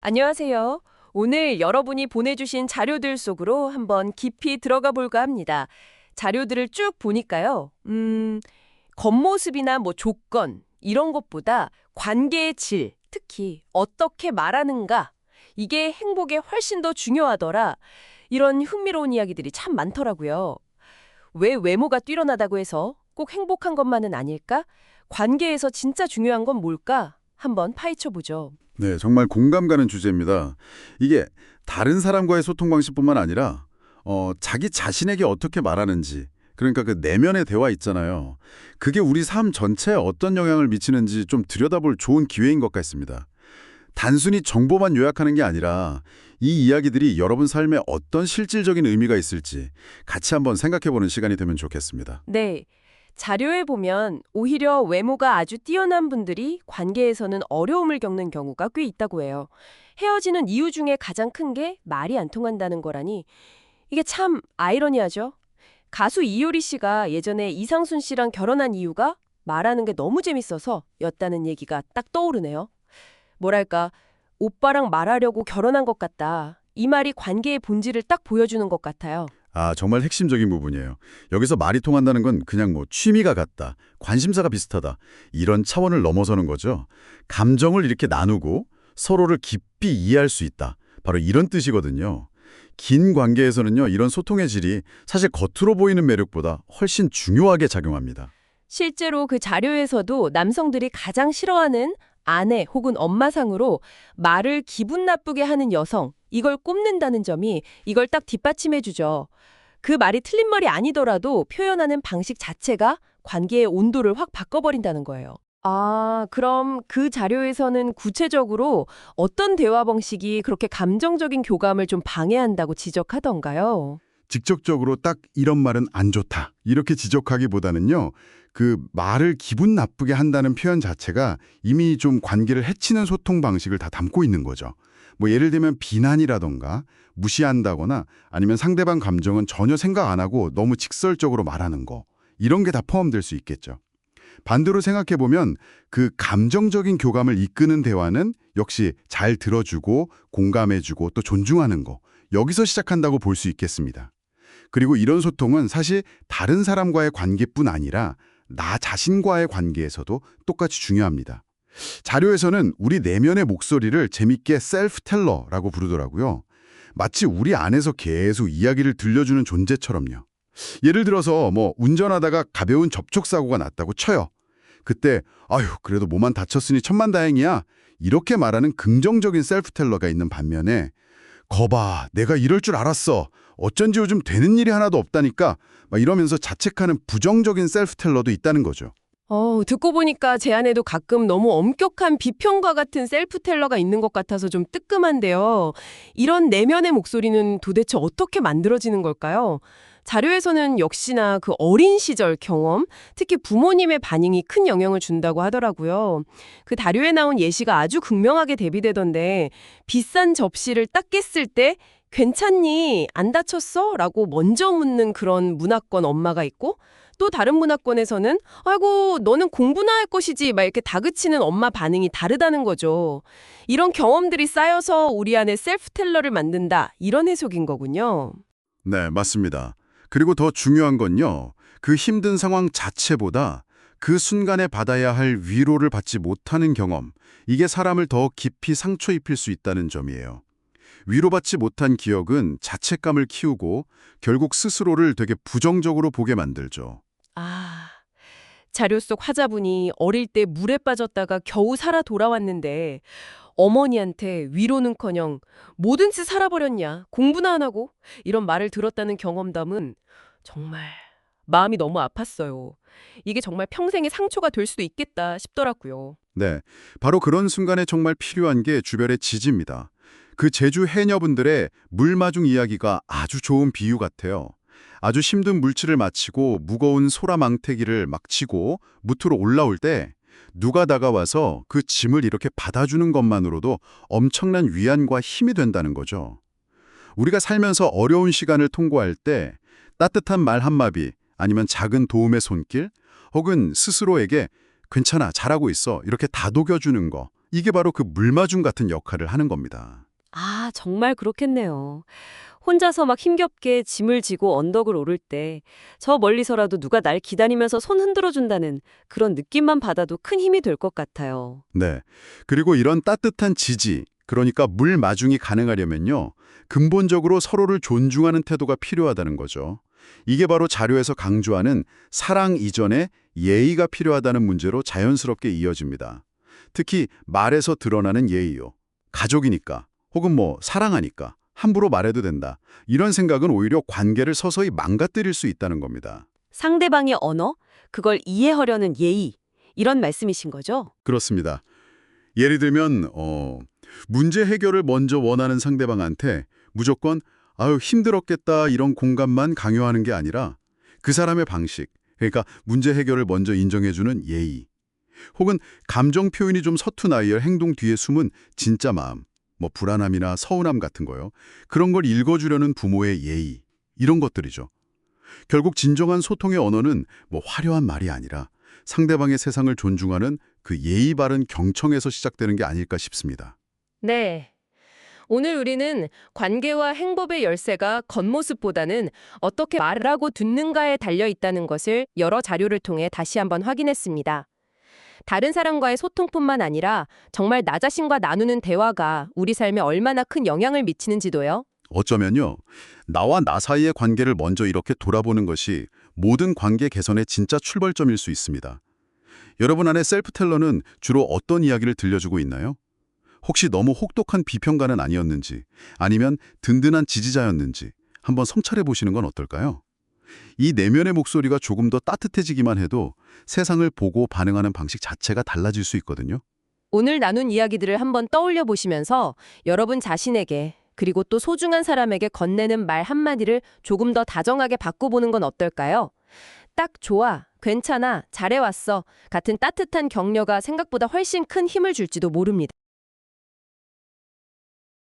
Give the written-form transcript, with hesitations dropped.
안녕하세요. 오늘 여러분이 보내주신 자료들 속으로 한번 깊이 들어가 볼까 합니다. 자료들을 쭉 보니까요. 겉모습이나 조건, 이런 것보다 관계의 질, 특히 어떻게 말하는가, 이게 행복에 훨씬 더 중요하더라. 이런 흥미로운 이야기들이 참 많더라고요. 왜 외모가 뛰어나다고 해서 꼭 행복한 것만은 아닐까? 관계에서 진짜 중요한 건 뭘까? 한번 파헤쳐 보죠. 네, 정말 공감 가는 주제입니다. 이게 다른 사람과의 소통 방식뿐만 아니라 자기 자신에게 어떻게 말하는지, 그러니까 그 내면의 대화 있잖아요. 그게 우리 삶 전체에 어떤 영향을 미치는지 좀 들여다볼 좋은 기회인 것 같습니다. 단순히 정보만 요약하는 게 아니라 이 이야기들이 여러분 삶에 어떤 실질적인 의미가 있을지 같이 한번 생각해보는 시간이 되면 좋겠습니다. 네. 자료에 보면 오히려 외모가 아주 뛰어난 분들이 관계에서는 어려움을 겪는 경우가 꽤 있다고 해요. 헤어지는 이유 중에 가장 큰 게 말이 안 통한다는 거라니 이게 참 아이러니하죠. 가수 이효리 씨가 예전에 이상순 씨랑 결혼한 이유가 말하는 게 너무 재밌어서 였다는 얘기가 딱 떠오르네요. 뭐랄까, 오빠랑 말하려고 결혼한 것 같다. 이 말이 관계의 본질을 딱 보여주는 것 같아요. 아, 정말 핵심적인 부분이에요. 여기서 말이 통한다는 건 그냥 취미가 같다, 관심사가 비슷하다, 이런 차원을 넘어서는 거죠. 감정을 이렇게 나누고 서로를 깊이 이해할 수 있다. 바로 이런 뜻이거든요. 긴 관계에서는요, 이런 소통의 질이 사실 겉으로 보이는 매력보다 훨씬 중요하게 작용합니다. 실제로 그 자료에서도 남성들이 가장 싫어하는 아내 혹은 엄마상으로 말을 기분 나쁘게 하는 여성, 이걸 꼽는다는 점이 이걸 딱 뒷받침해주죠. 그 말이 틀린 말이 아니더라도 표현하는 방식 자체가 관계의 온도를 확 바꿔버린다는 거예요. 아, 그럼 그 자료에서는 구체적으로 어떤 대화 방식이 그렇게 감정적인 교감을 좀 방해한다고 지적하던가요? 직접적으로 딱 이런 말은 안 좋다, 이렇게 지적하기보다는요, 그 말을 기분 나쁘게 한다는 표현 자체가 이미 좀 관계를 해치는 소통 방식을 다 담고 있는 거죠. 예를 들면 비난이라던가 무시한다거나 아니면 상대방 감정은 전혀 생각 안 하고 너무 직설적으로 말하는 거, 이런 게 다 포함될 수 있겠죠. 반대로 생각해보면 그 감정적인 교감을 이끄는 대화는 역시 잘 들어주고 공감해주고 또 존중하는 거, 여기서 시작한다고 볼 수 있겠습니다. 그리고 이런 소통은 사실 다른 사람과의 관계뿐 아니라 나 자신과의 관계에서도 똑같이 중요합니다. 자료에서는 우리 내면의 목소리를 재밌게 셀프텔러라고 부르더라고요. 마치 우리 안에서 계속 이야기를 들려주는 존재처럼요. 예를 들어서 운전하다가 가벼운 접촉사고가 났다고 쳐요. 그때 아휴, 그래도 몸만 다쳤으니 천만다행이야, 이렇게 말하는 긍정적인 셀프텔러가 있는 반면에 거봐, 내가 이럴 줄 알았어, 어쩐지 요즘 되는 일이 하나도 없다니까, 이러면서 자책하는 부정적인 셀프텔러도 있다는 거죠. 듣고 보니까 제 안에도 가끔 너무 엄격한 비평가 같은 셀프텔러가 있는 것 같아서 좀 뜨끔한데요. 이런 내면의 목소리는 도대체 어떻게 만들어지는 걸까요? 자료에서는 역시나 그 어린 시절 경험, 특히 부모님의 반응이 큰 영향을 준다고 하더라고요. 그 자료에 나온 예시가 아주 극명하게 대비되던데 비싼 접시를 딱 깼을 때 괜찮니? 안 다쳤어? 라고 먼저 묻는 그런 문화권 엄마가 있고 또 다른 문화권에서는 아이고 너는 공부나 할 것이지 막 이렇게 다그치는 엄마 반응이 다르다는 거죠. 이런 경험들이 쌓여서 우리 안에 셀프텔러를 만든다 이런 해석인 거군요. 네, 맞습니다. 그리고 더 중요한 건요, 그 힘든 상황 자체보다 그 순간에 받아야 할 위로를 받지 못하는 경험, 이게 사람을 더 깊이 상처 입힐 수 있다는 점이에요. 위로받지 못한 기억은 자책감을 키우고 결국 스스로를 되게 부정적으로 보게 만들죠. 아, 자료 속 화자분이 어릴 때 물에 빠졌다가 겨우 살아 돌아왔는데 어머니한테 위로는커녕 뭐든지 살아버렸냐, 공부나 안 하고 이런 말을 들었다는 경험담은 정말 마음이 너무 아팠어요. 이게 정말 평생의 상처가 될 수도 있겠다 싶더라고요. 네, 바로 그런 순간에 정말 필요한 게 주변의 지지입니다. 그 제주 해녀분들의 물마중 이야기가 아주 좋은 비유 같아요. 아주 힘든 물질을 마치고 무거운 소라망태기를 막 치고 무트로 올라올 때 누가 다가와서 그 짐을 이렇게 받아주는 것만으로도 엄청난 위안과 힘이 된다는 거죠. 우리가 살면서 어려운 시간을 통과할 때 따뜻한 말 한마디, 아니면 작은 도움의 손길, 혹은 스스로에게 괜찮아, 잘하고 있어, 이렇게 다독여주는 거, 이게 바로 그 물마중 같은 역할을 하는 겁니다. 아, 정말 그렇겠네요. 혼자서 막 힘겹게 짐을 지고 언덕을 오를 때 저 멀리서라도 누가 날 기다리면서 손 흔들어 준다는 그런 느낌만 받아도 큰 힘이 될 것 같아요. 네. 그리고 이런 따뜻한 지지, 그러니까 물마중이 가능하려면요. 근본적으로 서로를 존중하는 태도가 필요하다는 거죠. 이게 바로 자료에서 강조하는 사랑 이전에 예의가 필요하다는 문제로 자연스럽게 이어집니다. 특히 말에서 드러나는 예의요. 가족이니까, 혹은 사랑하니까 함부로 말해도 된다. 이런 생각은 오히려 관계를 서서히 망가뜨릴 수 있다는 겁니다. 상대방의 언어, 그걸 이해하려는 예의, 이런 말씀이신 거죠? 그렇습니다. 예를 들면 문제 해결을 먼저 원하는 상대방한테 무조건 아유 힘들었겠다 이런 공감만 강요하는 게 아니라 그 사람의 방식, 그러니까 문제 해결을 먼저 인정해주는 예의, 혹은 감정 표현이 좀 서툰 아이의 행동 뒤에 숨은 진짜 마음, 불안함이나 서운함 같은 거요. 그런 걸 읽어주려는 부모의 예의, 이런 것들이죠. 결국 진정한 소통의 언어는 화려한 말이 아니라 상대방의 세상을 존중하는 그 예의 바른 경청에서 시작되는 게 아닐까 싶습니다. 네. 오늘 우리는 관계와 행복의 열쇠가 겉모습보다는 어떻게 말하고 듣는가에 달려 있다는 것을 여러 자료를 통해 다시 한번 확인했습니다. 다른 사람과의 소통뿐만 아니라 정말 나 자신과 나누는 대화가 우리 삶에 얼마나 큰 영향을 미치는지도요. 어쩌면요, 나와 나 사이의 관계를 먼저 이렇게 돌아보는 것이 모든 관계 개선의 진짜 출발점일 수 있습니다. 여러분 안에 셀프텔러는 주로 어떤 이야기를 들려주고 있나요? 혹시 너무 혹독한 비평가는 아니었는지, 아니면 든든한 지지자였는지 한번 성찰해 보시는 건 어떨까요? 이 내면의 목소리가 조금 더 따뜻해지기만 해도 세상을 보고 반응하는 방식 자체가 달라질 수 있거든요. 오늘 나눈 이야기들을 한번 떠올려 보시면서 여러분 자신에게 그리고 또 소중한 사람에게 건네는 말 한마디를 조금 더 다정하게 바꿔보는 건 어떨까요? 딱 좋아, 괜찮아, 잘해왔어 같은 따뜻한 격려가 생각보다 훨씬 큰 힘을 줄지도 모릅니다.